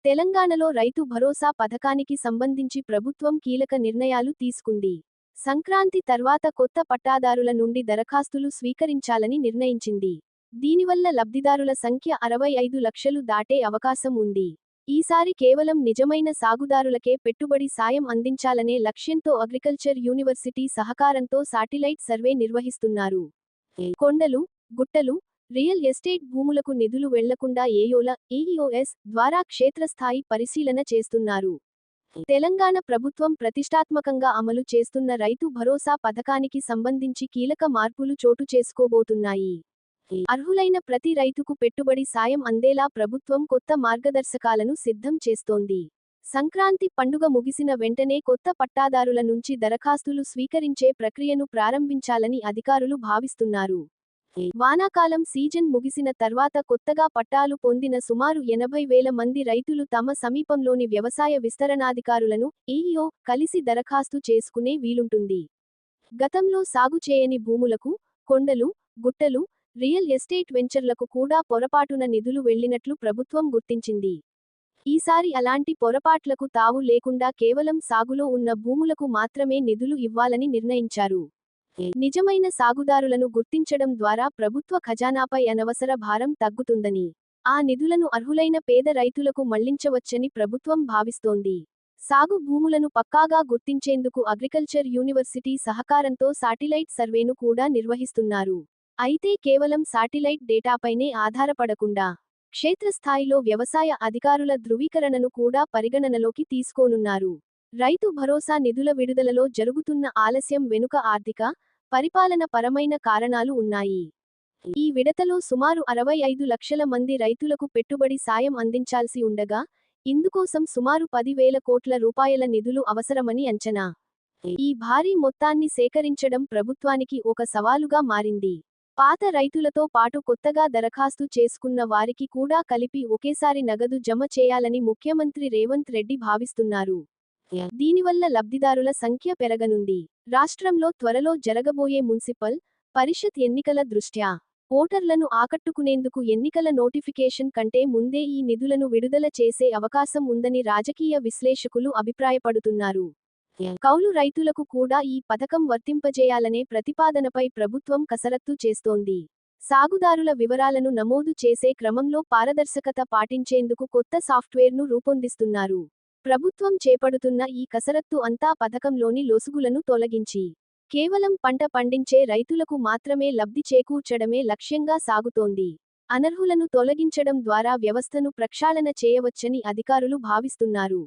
తెలంగాణలో రైతు భరోసా పథకానికి సంబంధించి ప్రభుత్వం కీలక నిర్ణయాలు తీసుకుంది. సంక్రాంతి తర్వాత కొత్త పట్టాదారుల నుండి దరఖాస్తులు స్వీకరించాలని నిర్ణయించింది. దీనివల్ల లబ్ధిదారుల సంఖ్య 65 లక్షలు దాటే అవకాశం ఉంది. ఈసారి కేవలం నిజమైన సాగుదారులకే పెట్టుబడి సాయం అందించాలనే లక్ష్యంతో అగ్రికల్చర్ యూనివర్సిటీ సహకారంతో శాటిలైట్ సర్వే నిర్వహిస్తున్నారు. కొండలు, గుట్టలు, రియల్ ఎస్టేట్ భూములకు నిధులు వెళ్లకుండా ఏఈఓఎస్ ద్వారా క్షేత్రస్థాయి పరిశీలన చేస్తున్నారు. తెలంగాణ ప్రభుత్వం ప్రతిష్టాత్మకంగా అమలు చేస్తున్న రైతు భరోసా పథకానికి సంబంధించి కీలక మార్పులు చోటు చేసుకోబోతున్నాయి. అర్హులైన ప్రతి రైతుకు పెట్టుబడి సాయం అందేలా ప్రభుత్వం కొత్త మార్గదర్శకాలను సిద్ధం చేస్తోంది. సంక్రాంతి పండుగ ముగిసిన వెంటనే కొత్త పట్టాదారుల నుంచి దరఖాస్తులు స్వీకరించే ప్రక్రియను ప్రారంభించాలని అధికారులు భావిస్తున్నారు. వానాకాలం సీజన్ ముగిసిన తర్వాత కొత్తగా పట్టాలు పొందిన సుమారు 80,000 మంది రైతులు తమ సమీపంలోని వ్యవసాయ విస్తరణాధికారులను ఏఈఓ కలిసి దరఖాస్తు చేసుకునే వీలుంటుంది. గతంలో సాగు చేయని భూములకు, కొండలు, గుట్టలు, రియల్ ఎస్టేట్ వెంచర్లకు కూడా పొరపాటున నిధులు వెళ్లినట్లు ప్రభుత్వం గుర్తించింది. ఈసారి అలాంటి పొరపాట్లకు తావు లేకుండా కేవలం సాగులో ఉన్న భూములకు మాత్రమే నిధులు ఇవ్వాలని నిర్ణయించారు. నిజమైన సాగుదారులను గుర్తించడం ద్వారా ప్రభుత్వ ఖజానాపై అనవసర భారం తగ్గుతుందని, ఆ నిధులను అర్హులైన పేద రైతులకు మళ్లించవచ్చని ప్రభుత్వం భావిస్తోంది. సాగు భూములను పక్కాగా గుర్తించేందుకు అగ్రికల్చర్ యూనివర్సిటీ సహకారంతో శాటిలైట్ సర్వేను కూడా నిర్వహిస్తున్నారు. అయితే కేవలం శాటిలైట్ డేటాపైనే ఆధారపడకుండా క్షేత్రస్థాయిలో వ్యవసాయ అధికారుల ధృవీకరణను కూడా పరిగణనలోకి తీసుకోనున్నారు. రైతు భరోసా నిధుల విడుదలలో జరుగుతున్న ఆలస్యం వెనుక ఆర్థిక, పరిపాలన పరమైన కారణాలు ఉన్నాయి. ఈ విడతలో సుమారు 65 లక్షల మంది రైతులకు పెట్టుబడి సాయం అందించాల్సి ఉండగా, ఇందుకోసం సుమారు 10,000 కోట్ల రూపాయల నిధులు అవసరమని అంచనా. ఈ భారీ మొత్తాన్ని సేకరించడం ప్రభుత్వానికి ఒక సవాలుగా మారింది. పాత రైతులతో పాటు కొత్తగా దరఖాస్తు చేసుకున్న వారికి కూడా కలిపి ఒకేసారి నగదు జమ చేయాలని ముఖ్యమంత్రి రేవంత్ రెడ్డి భావిస్తున్నారు. దీనివల్ల లబ్ధిదారుల సంఖ్య పెరగనుంది. రాష్ట్రంలో త్వరలో జరగబోయే మున్సిపల్, పరిషత్ ఎన్నికల దృష్ట్యా ఓటర్లను ఆకట్టుకునేందుకు ఎన్నికల నోటిఫికేషన్ కంటే ముందే ఈ నిధులను విడుదల చేసే అవకాశం ఉందని రాజకీయ విశ్లేషకులు అభిప్రాయపడుతున్నారు. కౌలు రైతులకు కూడా ఈ పథకం వర్తింపజేయాలనే ప్రతిపాదనపై ప్రభుత్వం కసరత్తు చేస్తోంది. సాగుదారుల వివరాలను నమోదు చేసే క్రమంలో పారదర్శకత పాటించేందుకు కొత్త సాఫ్ట్వేర్ను రూపొందిస్తున్నారు. ప్రభుత్వం చేపడుతున్న ఈ కసరత్తు అంతా పథకంలోని లొసుగులను తొలగించి, కేవలం పంట పండించే రైతులకు మాత్రమే లబ్ధి చేకూర్చడమే లక్ష్యంగా సాగుతోంది. అనర్హులను తొలగించడం ద్వారా వ్యవస్థను ప్రక్షాళన చేయవచ్చని అధికారులు భావిస్తున్నారు.